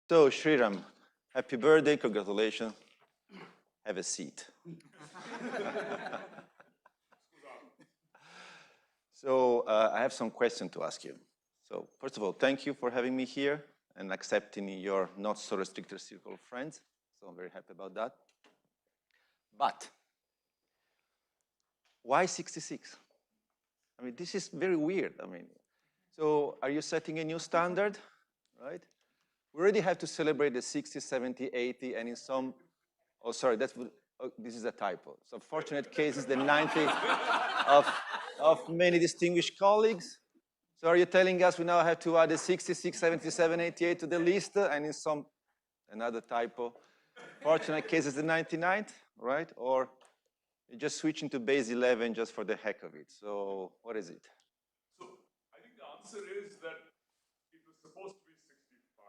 So, Sriram, happy birthday, congratulations. Have a seat. So, I have some questions to ask you. So, first of all, thank you for having me here and accepting your not so restricted circle of friends. So, I'm very happy about that. But, why 66? I mean, this is very weird. I mean, so are you setting a new standard, right? We already have to celebrate the 60, 70, 80, and in some, oh, sorry, that's, oh, this is a typo. So fortunate case is the 90 of many distinguished colleagues. So are you telling us we now have to add the 66, 77, 88 to the list, and in some, another typo. Fortunate case is the 99th, right? Or you're just switching to base 11 just for the heck of it. So what is it? So I think the answer is that it was supposed to be 65,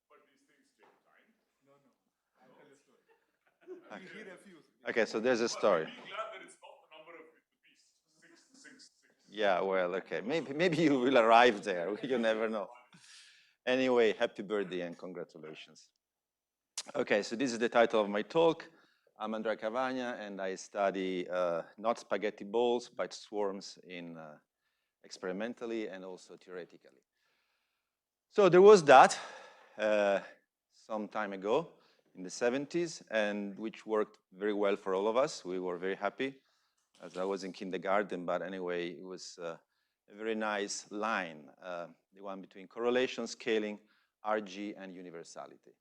but these things take time. No, I'll tell a story. Okay. He refused. Okay, so there's a story. But be glad that it's not the number of the beast. 666. Yeah, well, okay. Maybe you will arrive there. You never know. Anyway, happy birthday and congratulations. Okay, so this is the title of my talk. I'm Andrea Cavagna, and I study not spaghetti balls, but swarms in experimentally and also theoretically. So there was that some time ago in the 70s, and which worked very well for all of us. We were very happy, as I was in kindergarten, but anyway, it was a very nice line, the one between correlation, scaling, RG, and universality.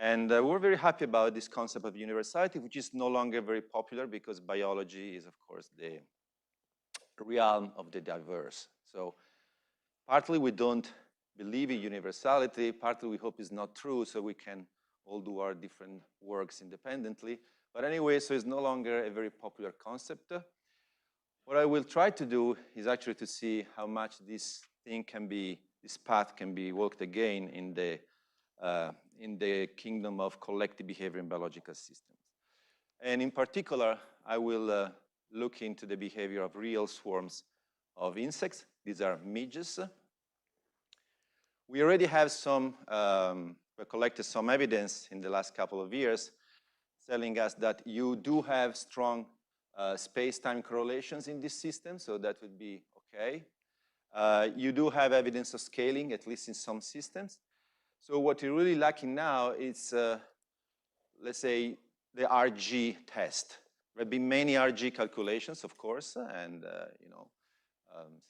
And we're very happy about this concept of universality, which is no longer very popular because biology is, of course, the realm of the diverse. So partly we don't believe in universality, partly we hope it's not true, so we can all do our different works independently. But anyway, so it's no longer a very popular concept. What I will try to do is actually to see how much this thing can be, this path can be walked again in the kingdom of collective behavior in biological systems. And in particular, I will look into the behavior of real swarms of insects. These are midges. We already have some, we collected some evidence in the last couple of years telling us that you do have strong space-time correlations in this system, so that would be okay. You do have evidence of scaling, at least in some systems. So what you're really lacking now is, let's say, the RG test. There have been many RG calculations, of course, and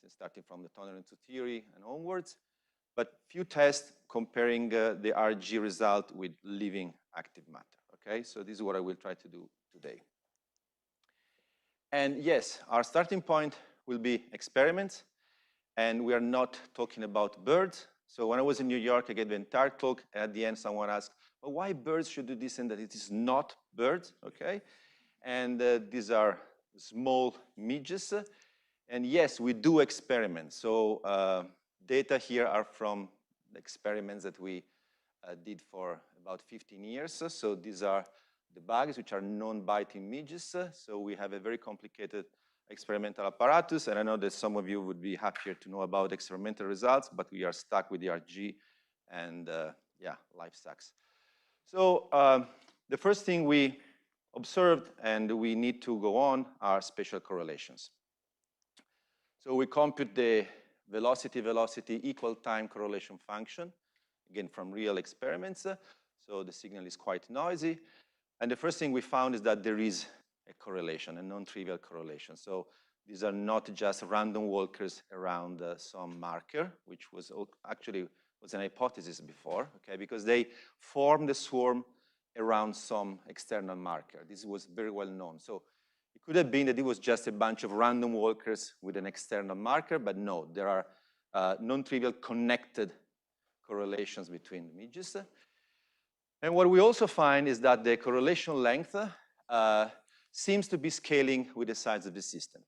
starting from the tunnel to theory and onwards, but few tests comparing the RG result with living active matter. Okay, so this is what I will try to do today. And yes, our starting point will be experiments, and we are not talking about birds. So when I was in New York, I gave the entire talk, and at the end, someone asked, well, why birds should do this and that? It is not birds, okay? And these are small midges. And yes, we do experiments. So data here are from the experiments that we did for about 15 years. So these are the bugs, which are non-biting midges. So we have a very complicated experimental apparatus, and I know that some of you would be happier to know about experimental results, but we are stuck with the RG, and yeah, life sucks. So the first thing we observed, and we need to go on, are spatial correlations. So we compute the velocity equal time correlation function, again, from real experiments. So the signal is quite noisy. And the first thing we found is that there is a correlation, a non-trivial correlation. So these are not just random walkers around some marker, which was actually was an hypothesis before, okay, because they form the swarm around some external marker. This was very well known. So it could have been that it was just a bunch of random walkers with an external marker, but no, there are non-trivial connected correlations between the midges. And what we also find is that the correlation length seems to be scaling with the size of the system.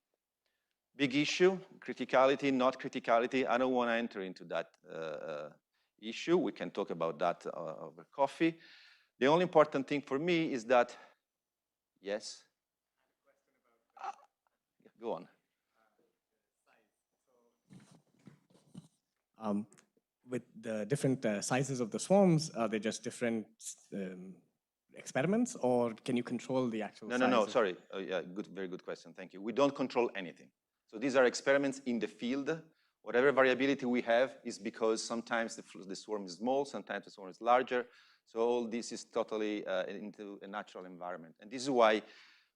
Big issue, criticality, not criticality. I don't want to enter into that issue. We can talk about that over coffee. The only important thing for me is that, yes? Go on. with the different sizes of the swarms, are they just different experiments, or can you control the actual size? No, sorry. Yeah, very good question, thank you. We don't control anything. So these are experiments in the field. Whatever variability we have is because sometimes the swarm is small, sometimes the swarm is larger. So all this is totally into a natural environment. And this is why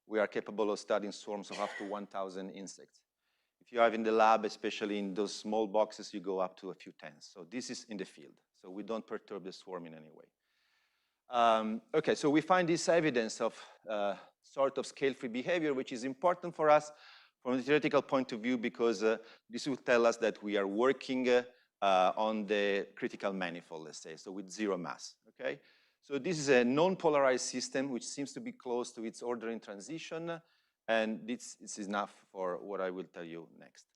we are capable of studying swarms of up to 1,000 insects. If you have in the lab, especially in those small boxes, you go up to a few tens. So this is in the field. So we don't perturb the swarm in any way. Okay, so we find this evidence of sort of scale-free behavior, which is important for us from a theoretical point of view, because this will tell us that we are working on the critical manifold, let's say, so with zero mass, okay? So this is a non-polarized system, which seems to be close to its ordering transition, and this is enough for what I will tell you next.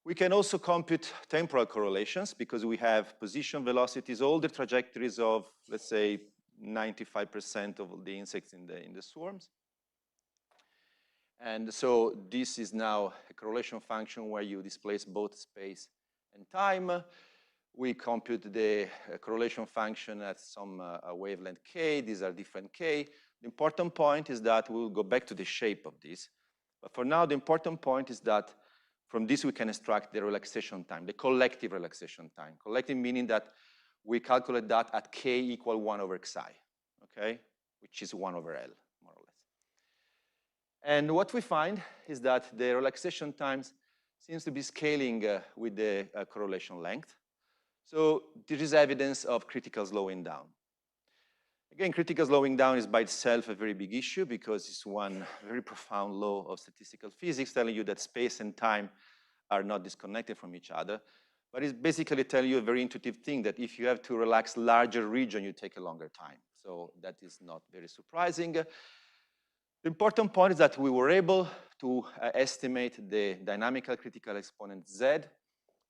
We can also compute temporal correlations because we have position velocities, all the trajectories of, let's say, 95% of the insects in the swarms. And so this is now a correlation function where you displace both space and time. We compute the correlation function at some wavelength k. These are different k. The important point is that we'll go back to the shape of this. But for now, the important point is that from this we can extract the relaxation time, the collective relaxation time. Collective meaning that we calculate that at k equal 1 over xi, okay? Which is 1 over L, more or less. And what we find is that the relaxation times seems to be scaling with the correlation length. So there is evidence of critical slowing down. Again, critical slowing down is by itself a very big issue because it's one very profound law of statistical physics telling you that space and time are not disconnected from each other. But it's basically telling you a very intuitive thing that if you have to relax larger region, you take a longer time. So that is not very surprising. The important point is that we were able to estimate the dynamical critical exponent Z,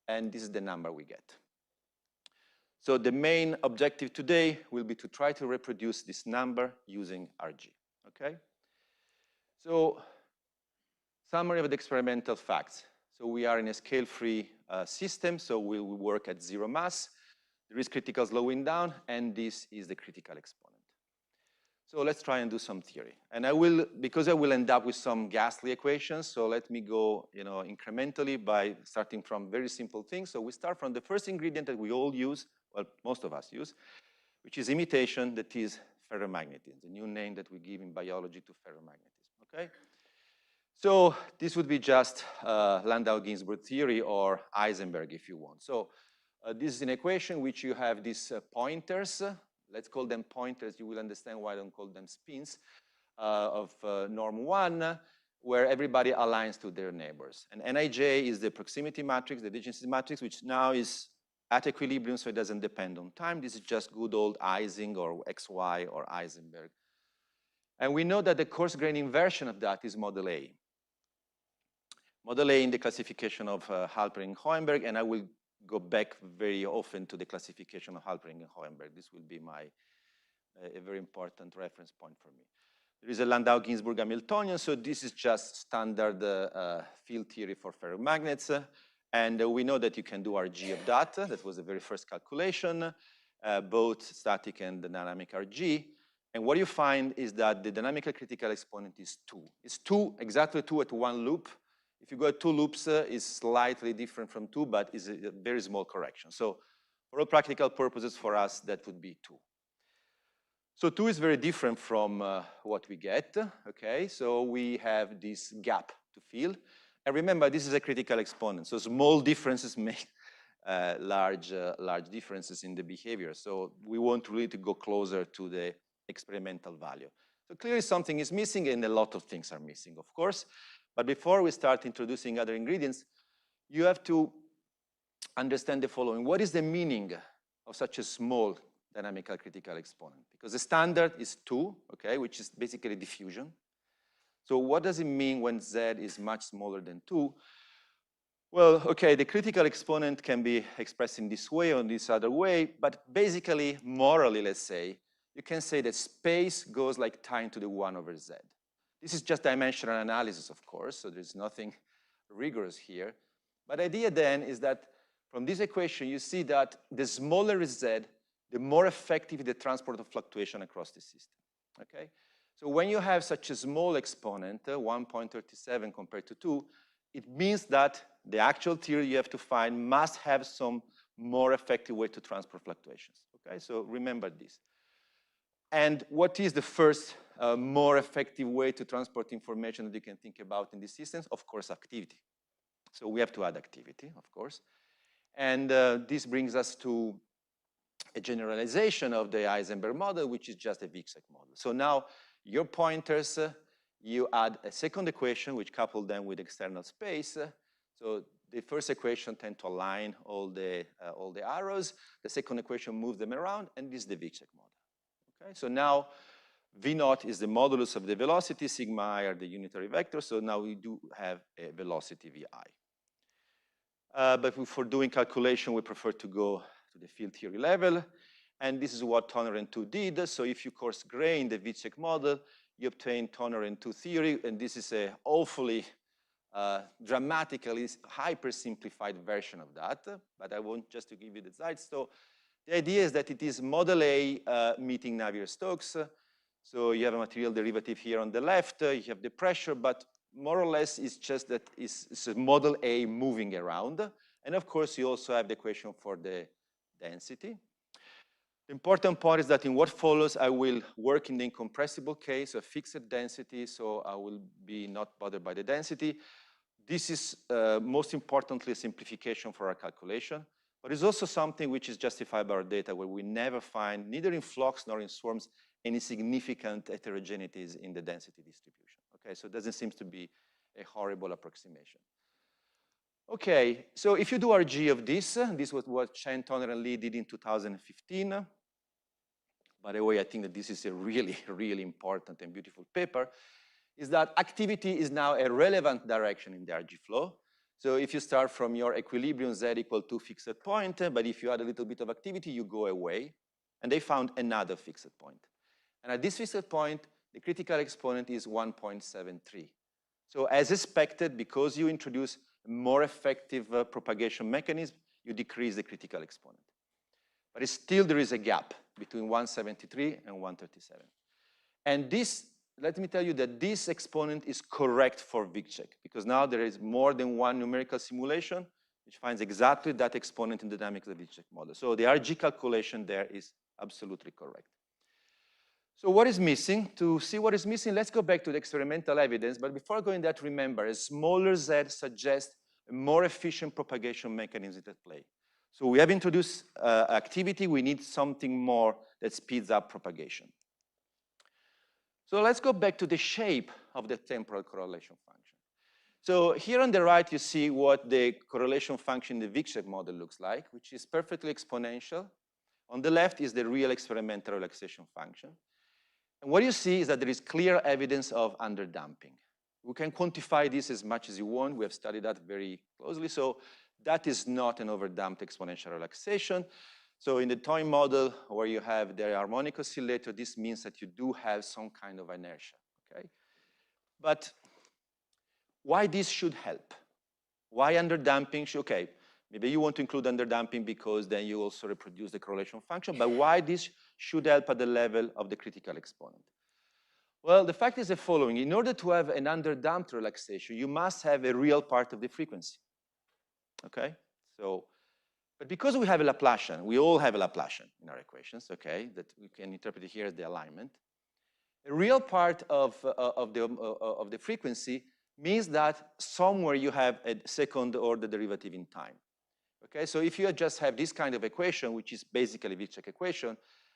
and this is the number we get. So the main objective today will be to try to reproduce this number using RG, okay? So summary of the experimental facts. So we are in a scale-free system, so we will work at zero mass. There is critical slowing down, and this is the critical exponent. So let's try and do some theory. And because I will end up with some ghastly equations, so let me go, incrementally by starting from very simple things. So we start from the first ingredient that we all use, well, most of us use, which is imitation, that is ferromagnetism, the new name that we give in biology to ferromagnetism, okay? So this would be just Landau-Ginzburg theory or Heisenberg if you want. So this is an equation which you have these pointers. Let's call them pointers. You will understand why I don't call them spins of norm 1, where everybody aligns to their neighbors. And Nij is the proximity matrix, the density matrix, which now is at equilibrium, so it doesn't depend on time. This is just good old Ising or XY or Heisenberg. And we know that the coarse grain inversion of that is model A. Model A in the classification of Halpern and Hohenberg, and I will go back very often to the classification of Halpern and Hohenberg. This will be a very important reference point for me. There is a Landau-Ginzburg Hamiltonian, so this is just standard field theory for ferromagnets. And we know that you can do RG of that. That was the very first calculation, both static and dynamic RG. And what you find is that the dynamical critical exponent is 2. It's 2, exactly 2 at one loop. If you go at 2 loops, it's slightly different from 2, but it's a very small correction. So for all practical purposes, for us, that would be 2. So 2 is very different from what we get, okay? So we have this gap to fill. And remember, this is a critical exponent. So small differences make large differences in the behavior. So we want really to go closer to the experimental value. So clearly something is missing, and a lot of things are missing, of course. But before we start introducing other ingredients, you have to understand the following. What is the meaning of such a small dynamical critical exponent? Because the standard is 2, okay, which is basically diffusion. So what does it mean when Z is much smaller than 2? Well, okay, the critical exponent can be expressed in this way or in this other way, but basically, morally, let's say, you can say that space goes like time to the 1 over Z. This is just dimensional analysis, of course, so there's nothing rigorous here. But the idea then is that From this equation, you see that the smaller z, the more effective the transport of fluctuation across the system, okay? So when you have such a small exponent, 1.37 compared to 2, it means that the actual theory you have to find must have some more effective way to transport fluctuations, okay? So remember this. And what is the first more effective way to transport information that you can think about in these systems? Of course, activity. So we have to add activity, of course. And this brings us to a generalization of the Heisenberg model, which is just a Wixek model. So now your pointers, you add a second equation, which couple them with external space. So the first equation tends to align all the arrows. The second equation moves them around, and this is the Wixek model. Okay, so now V naught is the modulus of the velocity, sigma I are the unitary vectors, so now we do have a velocity Vi. But for doing calculation, we prefer to go to the field theory level, and this is what Toner and 2 did. So if you coarse grain the Wixek model, you obtain Toner and 2 theory, and this is a awfully dramatically hyper-simplified version of that, but I want just to give you the slides. So the idea is that it is model A meeting Navier-Stokes. So you have a material derivative here on the left, you have the pressure, but more or less it's just that it's a model A moving around. And of course, you also have the equation for the density. The important part is that in what follows, I will work in the incompressible case, a fixed density, so I will be not bothered by the density. This is most importantly a simplification for our calculation, but it's also something which is justified by our data where we never find, neither in flocks nor in swarms, any significant heterogeneities in the density distribution. Okay, so it doesn't seem to be a horrible approximation. Okay, so if you do RG of this was what Chen, Toner, and Lee did in 2015. By the way, I think that this is a really, really important and beautiful paper, is that activity is now a relevant direction in the RG flow. So if you start from your equilibrium Z equal to fixed point, but if you add a little bit of activity, you go away. And they found another fixed point. And at this fixed point, the critical exponent is 1.73. So as expected, because you introduce a more effective propagation mechanism, you decrease the critical exponent. But still there is a gap between 173 and 137. And this, let me tell you that this exponent is correct for Wixek, because now there is more than one numerical simulation which finds exactly that exponent in the dynamics of the Wixek model. So the RG calculation there is absolutely correct. So what is missing? To see what is missing, let's go back to the experimental evidence. But before going that, remember, a smaller Z suggests a more efficient propagation mechanism at play. So we have introduced activity. We need something more that speeds up propagation. So let's go back to the shape of the temporal correlation function. So here on the right, you see what the correlation function in the Wixek model looks like, which is perfectly exponential. On the left is the real experimental relaxation function. And what you see is that there is clear evidence of underdamping. We can quantify this as much as you want. We have studied that very closely. So that is not an overdamped exponential relaxation. So in the toy model where you have the harmonic oscillator, this means that you do have some kind of inertia, okay? But why this should help? Why underdamping? Okay, maybe you want to include underdamping because then you also reproduce the correlation function, but why this should help at the level of the critical exponent? Well, the fact is the following. In order to have an underdamped relaxation, you must have a real part of the frequency, okay? So, but because we have a Laplacian, we all have a Laplacian in our equations, okay, that we can interpret it here as the alignment. A real part of the frequency means that somewhere you have a second order derivative in time. Okay, so if you just have this kind of equation, which is basically a Wixek equation,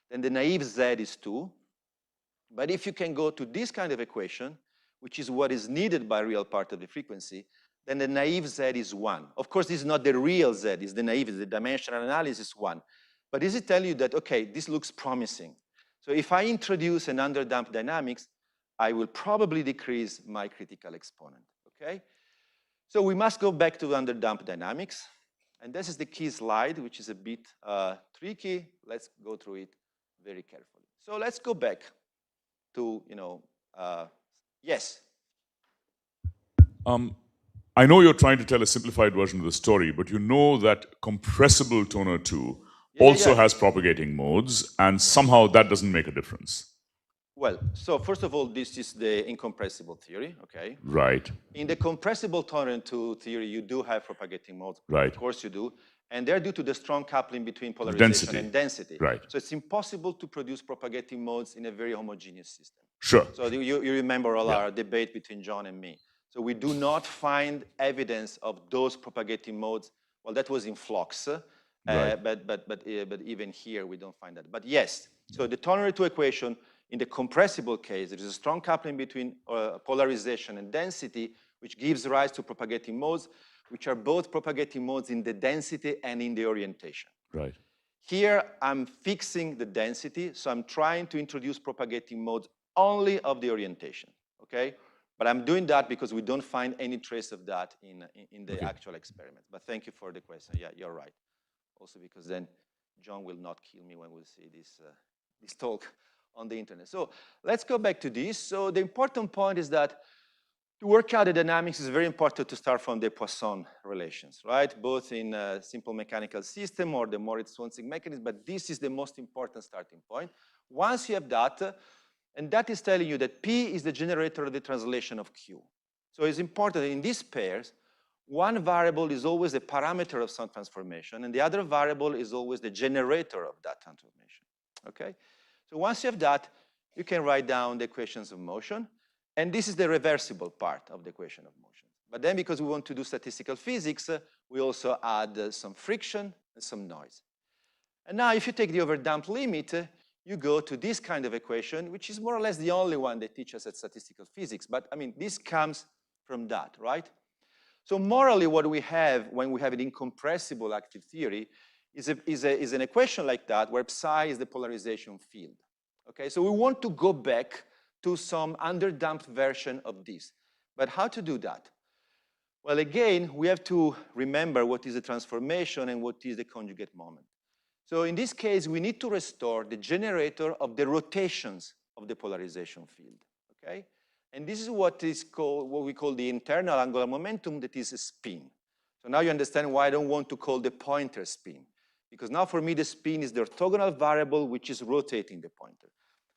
then the naive Z is 2. But if you can go to this kind of equation, which is what is needed by a real part of the frequency, then the naive Z is 1. Of course, this is not the real Z, it's the naive, the dimensional analysis 1. But does it tell you that, okay, this looks promising? So if I introduce an underdamped dynamics, I will probably decrease my critical exponent, okay? So we must go back to underdamped dynamics. And this is the key slide, which is a bit tricky. Let's go through it very carefully. So let's go back to, yes. I know you're trying to tell a simplified version of the story, but you know that compressible toner 2 also has propagating modes, and somehow that doesn't make a difference. Well, so first of all, this is the incompressible theory, okay? Right. In the compressible toner 2 theory, you do have propagating modes. Right. Of course you do. And they're due to the strong coupling between polarization and density. Right. So it's impossible to produce propagating modes in a very homogeneous system. Sure. So you remember all our debate between John and me. So we do not find evidence of those propagating modes. Well, that was in flux, but even here we don't find that. But yes, so the toner 2 equation, in the compressible case, there is a strong coupling between polarization and density, which gives rise to propagating modes, which are both propagating modes in the density and in the orientation. Right. Here, I'm fixing the density, so I'm trying to introduce propagating modes only of the orientation, okay? But I'm doing that because we don't find any trace of that in the actual experiment. But thank you for the question. Yeah, you're right. Also because then John will not kill me when we see this talk on the internet. So let's go back to this. So the important point is that to work out the dynamics, it's very important to start from the Poisson relations, right? Both in a simple mechanical system or the Moritz-Swansig mechanism, but this is the most important starting point. Once you have that, and that is telling you that P is the generator of the translation of Q. So it's important that in these pairs, one variable is always a parameter of some transformation, and the other variable is always the generator of that transformation, okay? So once you have that, you can write down the equations of motion. And this is the reversible part of the equation of motion. But then because we want to do statistical physics, we also add some friction and some noise. And now if you take the overdamped limit, you go to this kind of equation, which is more or less the only one they teach us at statistical physics. But I mean, this comes from that, right? So morally, what we have when we have an incompressible active theory is an equation like that, where psi is the polarization field. Okay, so we want to go back to some underdamped version of this. But how to do that? Well, again, we have to remember what is the transformation and what is the conjugate moment. So in this case, we need to restore the generator of the rotations of the polarization field, okay? And this is what we call the internal angular momentum, that is a spin. So now you understand why I don't want to call the pointer spin, because now for me the spin is the orthogonal variable which is rotating the pointer.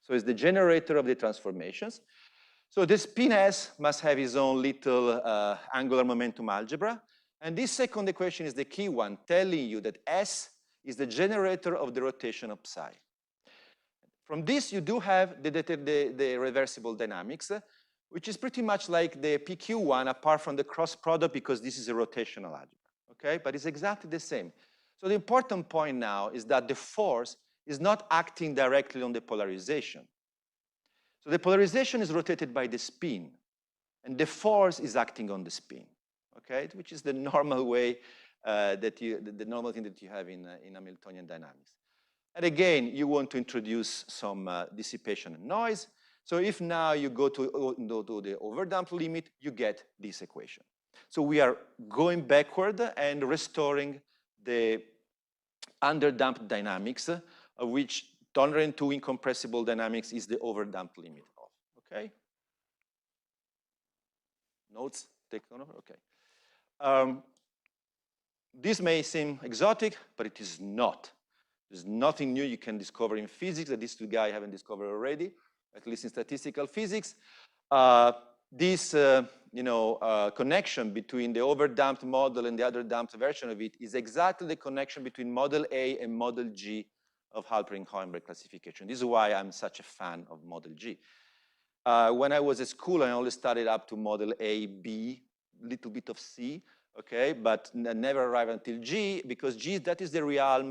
So it's the generator of the transformations. So the spin S must have its own little angular momentum algebra. And this second equation is the key one, telling you that S is the generator of the rotation of psi. From this, you do have the reversible dynamics, which is pretty much like the PQ one, apart from the cross product, because this is a rotational algebra, okay? But it's exactly the same. So the important point now is that the force is not acting directly on the polarization. So the polarization is rotated by the spin, and the force is acting on the spin, okay? Which is the normal way the normal thing that you have in Hamiltonian dynamics. And again, you want to introduce some dissipation and noise. So if now you go to the overdamped limit, you get this equation. So we are going backward and restoring the underdamped dynamics, of which tolerant to incompressible dynamics is the overdamped limit of, okay? Notes taken over, okay. This may seem exotic, but it is not. There's nothing new you can discover in physics that these two guys haven't discovered already, at least in statistical physics. This connection between the overdamped model and the underdamped version of it is exactly the connection between model A and model G of Halpern-Hohenberg classification. This is why I'm such a fan of model G. When I was at school, I only studied up to model A, B, little bit of C, okay, but never arrived until G, because G, that is the realm,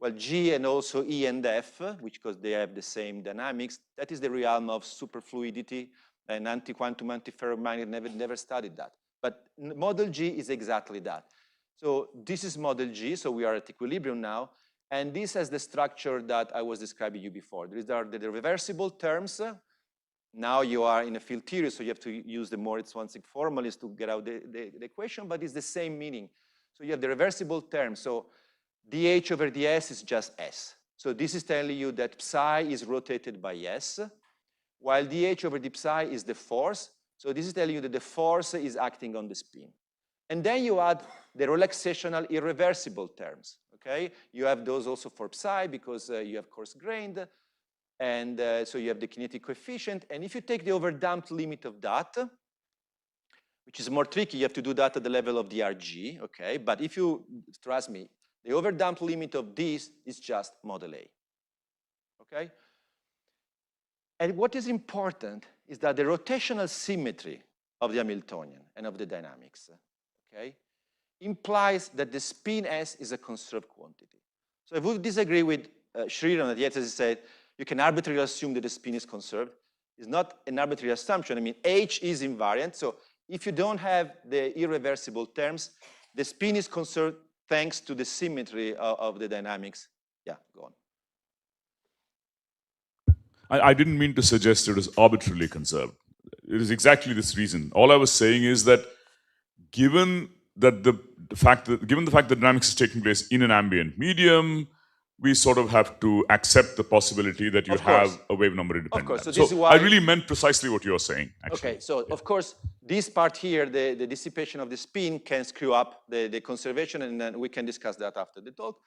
well, G and also E and F, which because they have the same dynamics, that is the realm of superfluidity, and anti-quantum antiferromagnet never studied that. But model G is exactly that. So this is model G, so we are at equilibrium now, and this has the structure that I was describing you before. These are the reversible terms. Now you are in a field theory, so you have to use the Moritz-Swansig formulas to get out the equation, but it's the same meaning. So you have the reversible term. So dH over ds is just S. So this is telling you that psi is rotated by S, while dH over d psi is the force. So this is telling you that the force is acting on the spin. And then you add the relaxational irreversible terms, okay? You have those also for psi because you have coarse-grained, and so you have the kinetic coefficient. And if you take the overdamped limit of that, which is more tricky, you have to do that at the level of the RG, okay? But if you, trust me, the overdamped limit of this is just model A, okay? And what is important is that the rotational symmetry of the Hamiltonian and of the dynamics, okay, implies that the spin S is a conserved quantity. So if we disagree with Shraddha, yet as he said, you can arbitrarily assume that the spin is conserved. It's not an arbitrary assumption. I mean, H is invariant. So if you don't have the irreversible terms, the spin is conserved thanks to the symmetry of the dynamics. Yeah, go on. I didn't mean to suggest it is arbitrarily conserved. It is exactly this reason. All I was saying is that given the fact that dynamics is taking place in an ambient medium, we sort of have to accept the possibility that you have a wave number independent. Of course. So, this is why I really meant precisely what you're saying, actually. Okay, so of course, this part here, the dissipation of the spin can screw up the conservation, and then we can discuss that after the talk.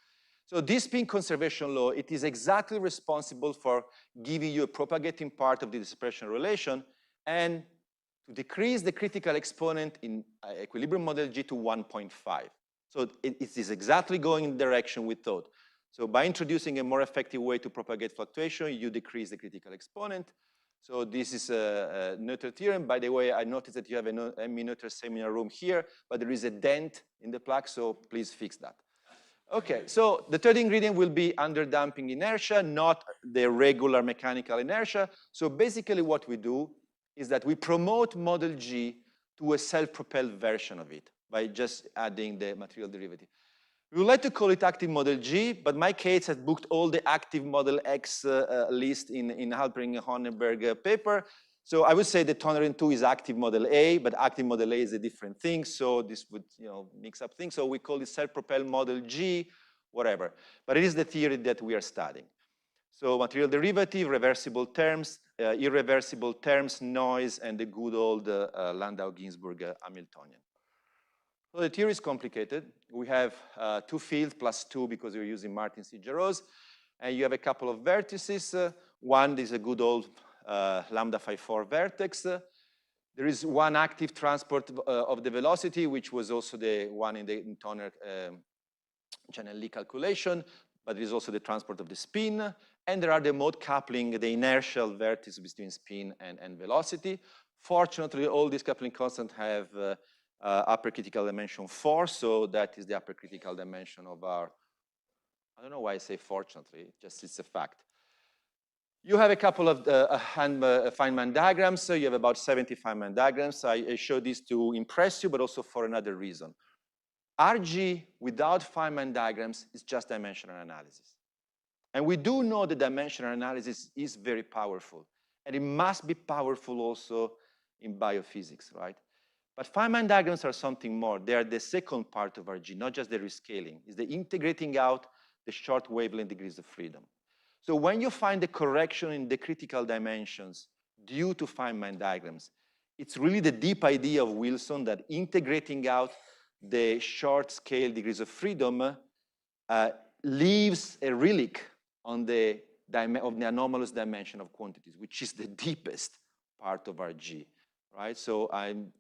So this spin conservation law, it is exactly responsible for giving you a propagating part of the dissipation relation and to decrease the critical exponent in equilibrium model G to 1.5. So it is exactly going in the direction we thought. So by introducing a more effective way to propagate fluctuation, you decrease the critical exponent. So this is a Noether theorem. By the way, I noticed that you have a Noether seminar room here, but there is a dent in the plaque, so please fix that. Okay, so the third ingredient will be underdamping inertia, not the regular mechanical inertia. So basically what we do is that we promote model G to a self-propelled version of it by just adding the material derivative. We would like to call it active model G, but my case has booked all the active model X list in Halpern-Hohenberg paper. So I would say the Tonnerin 2 is active model A, but active model A is a different thing. So this would, mix up things. So we call it self-propelled model G, whatever. But it is the theory that we are studying. So material derivative, reversible terms, irreversible terms, noise, and the good old Landau-Ginzburg Hamiltonian. So the theory is complicated. We have 2 fields plus 2 because we're using Martin C. Jarreau's. And you have a couple of vertices. One is a good old lambda phi 4 vertex. There is one active transport of the velocity, which was also the one in the Tonner-Channel Lee calculation, but there is also the transport of the spin. And there are the mode coupling, the inertial vertices between spin and velocity. Fortunately, all these coupling constants have upper critical dimension 4, so that is the upper critical dimension of our, I don't know why I say fortunately, just it's a fact. You have a couple of Feynman diagrams. So you have about 70 Feynman diagrams. I show this to impress you, but also for another reason. RG without Feynman diagrams is just dimensional analysis. And we do know that dimensional analysis is very powerful. And it must be powerful also in biophysics, right? But Feynman diagrams are something more. They are the second part of RG, not just the rescaling. It's the integrating out the short wavelength degrees of freedom. So when you find the correction in the critical dimensions due to Feynman diagrams, it's really the deep idea of Wilson that integrating out the short scale degrees of freedom leaves a relic on the anomalous dimension of quantities, which is the deepest part of RG, right? So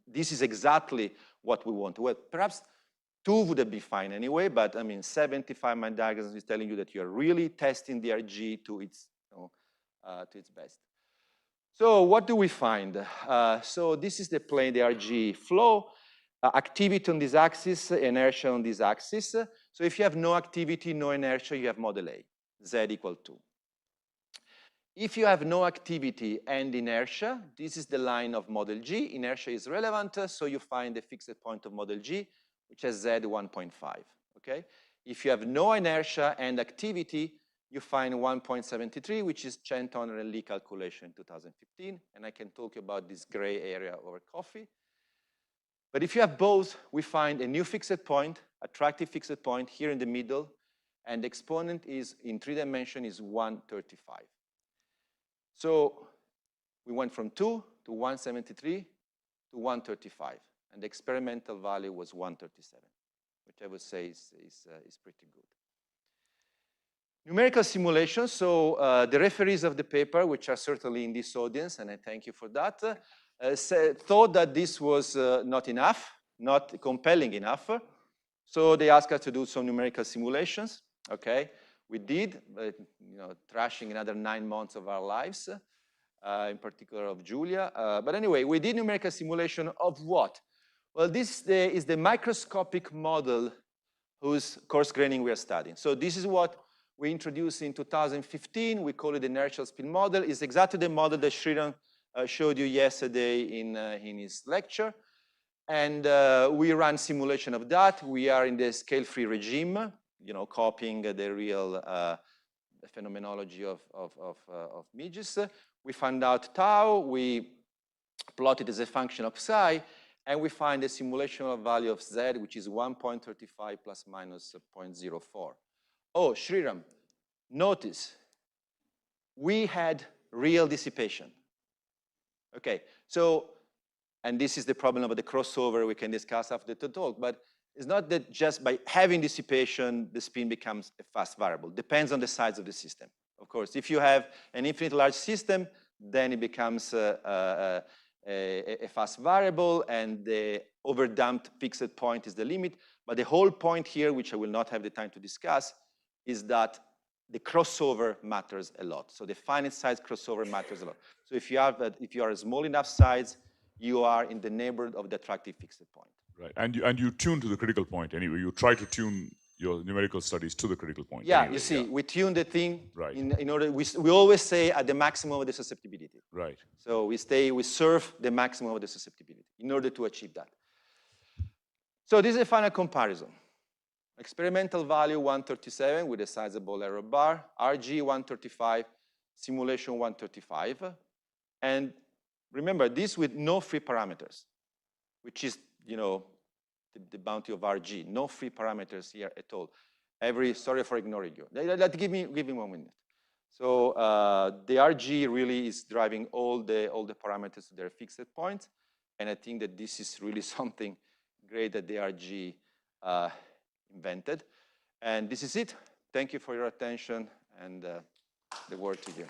this is exactly what we want. Well, perhaps 2 would have been fine anyway, but I mean, 70 Feynman diagrams is telling you that you are really testing the RG to its best. So what do we find? So this is the plane, the RG flow. Activity on this axis, inertia on this axis. So if you have no activity, no inertia, you have model A, Z equal 2. If you have no activity and inertia, this is the line of model G. Inertia is relevant, so you find the fixed point of model G, which has Z 1.5, okay? If you have no inertia and activity, you find 1.73, which is Chen-Tonner and Lee calculation in 2015, and I can talk about this gray area over coffee. But if you have both, we find a new fixed point, attractive fixed point here in the middle, and the exponent is, in 3 dimensions, is 135. So we went from 2 to 173 to 135. and the experimental value was 137, which I would say is pretty good. Numerical simulation, so the referees of the paper, which are certainly in this audience, and I thank you for that, thought that this was not enough, not compelling enough. So they asked us to do some numerical simulations, okay? We did, trashing another 9 months of our lives, in particular of Julia. But anyway, we did numerical simulation of what? Well, this is the microscopic model whose coarse graining we are studying. So this is what we introduced in 2015. We call it the inertial spin model. It's exactly the model that Shraddha showed you yesterday in his lecture. And we ran simulation of that. We are in the scale-free regime, copying the real phenomenology of midges. We found out tau. We plotted as a function of psi. And we find a simulational value of z, which is 1.35 plus minus 0.04. Oh, Sriram, notice, we had real dissipation. Okay, so, and this is the problem of the crossover we can discuss after the talk, but it's not that just by having dissipation, the spin becomes a fast variable. Depends on the size of the system. Of course, if you have an infinite large system, then it becomes a fast variable, and the overdamped fixed point is the limit. But the whole point here, which I will not have the time to discuss, is that the crossover matters a lot. So the finite size crossover matters a lot. So if you are a small enough size, you are in the neighborhood of the attractive fixed point. Right, and you tune to the critical point anyway. You try to tune your numerical studies to the critical point. Yeah, anyway. you see, we tune the thing right. in order. We always say at the maximum of the susceptibility. Right. So we serve the maximum of the susceptibility in order to achieve that. So this is a final comparison. Experimental value 137 with a sizable error bar, RG 135, simulation 135. And remember, this with no free parameters, which is, the bounty of RG. No free parameters here at all. Sorry for ignoring you. Give me 1 minute. So the RG really is driving all the parameters to their fixed points. And I think that this is really something great that the RG invented. And this is it. Thank you for your attention, and the word to you.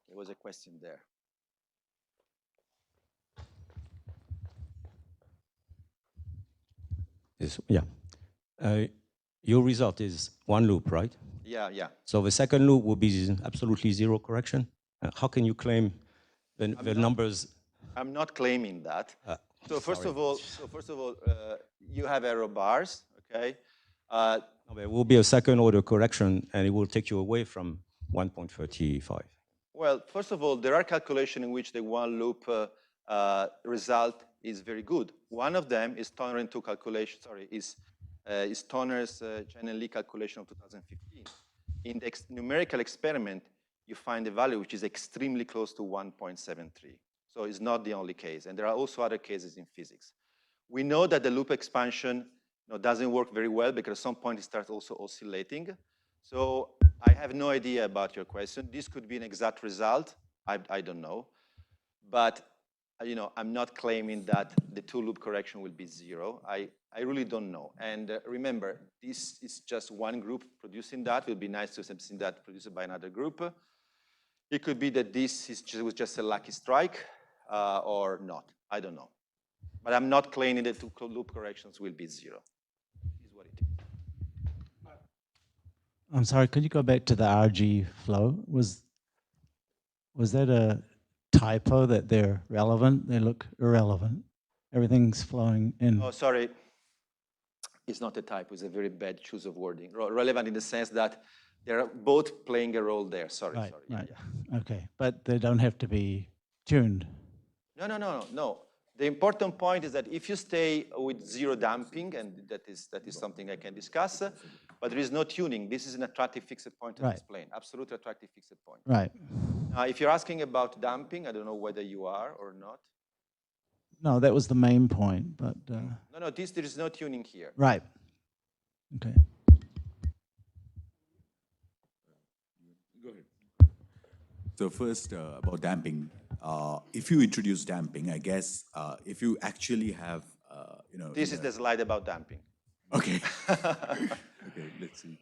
There was a question there. Yes, yeah. Your result is one loop, right? Yeah, yeah. So the second loop will be absolutely zero correction. How can you claim the numbers? I'm not claiming that. So first of all, you have error bars, okay? There will be a second order correction, and it will take you away from 1.35. Well, first of all, there are calculations in which the one loop result is very good. One of them is Toner and 2 calculation, is Toner's Chen and Lee calculation of 2015. In the numerical experiment, you find a value which is extremely close to 1.73. So it's not the only case. And there are also other cases in physics. We know that the loop expansion doesn't work very well because at some point it starts also oscillating. So I have no idea about your question. This could be an exact result. I don't know. But I'm not claiming that the 2-loop correction will be 0. I really don't know. And remember, this is just one group producing that. It would be nice to have seen that produced by another group. It could be that this was just a lucky strike or not. I don't know. But I'm not claiming that 2-loop corrections will be 0. Is what it is. I'm sorry, could you go back to the RG flow? Was that a typo that they're relevant? They look irrelevant. Everything's flowing in. Oh, sorry. It's not a typo. It's a very bad choice of wording. Relevant in the sense that they're both playing a role there. Sorry. Right, sorry. right. Yeah. Okay, but they don't have to be tuned. No. The important point is that if you stay with 0 damping, and that is something I can discuss, but there is no tuning. This is an attractive fixed point on this plane. Absolute attractive fixed point. Right. Now, if you're asking about damping, I don't know whether you are or not. No, that was the main point, but... No, there is no tuning here. Right. Okay. Go ahead. So first, about damping. if you introduce damping, I guess if you actually have, This is the slide about damping. Okay. Okay, let's see.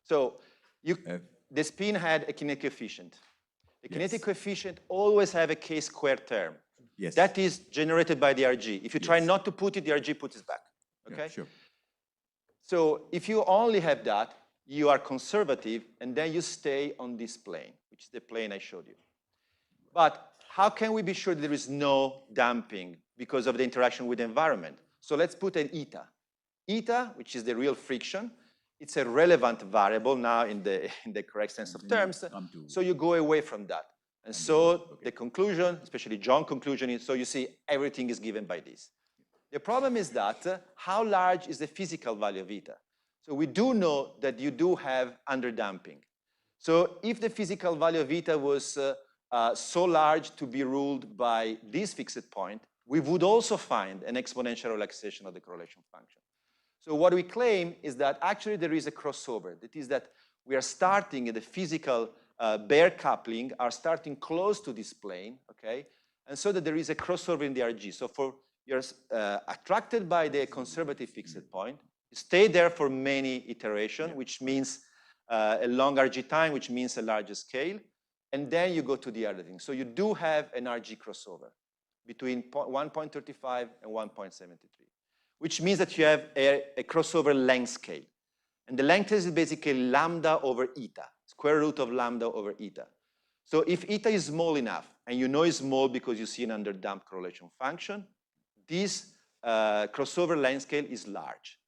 So the spin had a kinetic coefficient. The kinetic Yes. coefficient always have a k-squared term. Yes. That is generated by the RG. If you try Yes. not to put it, the RG puts it back. Yeah, Okay? sure. So if you only have that, you are conservative, and then you stay on this plane, which is the plane I showed you. But how can we be sure that there is no damping because of the interaction with the environment? So let's put an eta. Eta, which is the real friction, it's a relevant variable now in the correct sense of terms. So you go away from that. And so the conclusion, especially John's conclusion, is so you see everything is given by this. The problem is that how large is the physical value of eta? So we do know that you do have underdamping. So if the physical value of eta was so large to be ruled by this fixed point, we would also find an exponential relaxation of the correlation function. So what we claim is that actually there is a crossover. That is that we are starting at the physical bare coupling are starting close to this plane, okay? And so that there is a crossover in the RG. So for you're attracted by the conservative fixed point, you stay there for many iterations, which means a long RG time, which means a larger scale. And then you go to the other thing. So you do have an RG crossover between 1.35 and 1.73, which means that you have a crossover length scale. And the length is basically lambda over eta, square root of lambda over eta. So if eta is small enough, and you know it's small because you see an underdamped correlation function, this crossover length scale is large.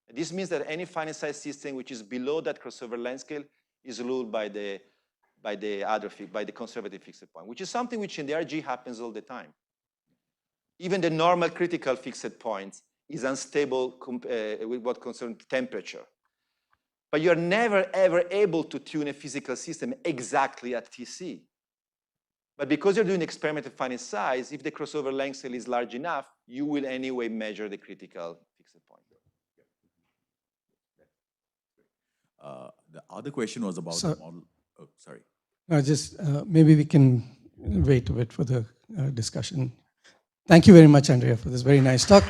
And this means that any finite size system which is below that crossover length scale is ruled by the conservative fixed point, which is something which in the RG happens all the time. Even the normal critical fixed point is unstable with what concerns temperature. But you're never, ever able to tune a physical system exactly at TC. But because you're doing experiment of finite size, if the crossover length scale is large enough, you will anyway measure the critical fixed point. The other question was about the model. Oh, sorry. Just maybe we can wait a bit for the discussion. Thank you very much, Andrea, for this very nice talk.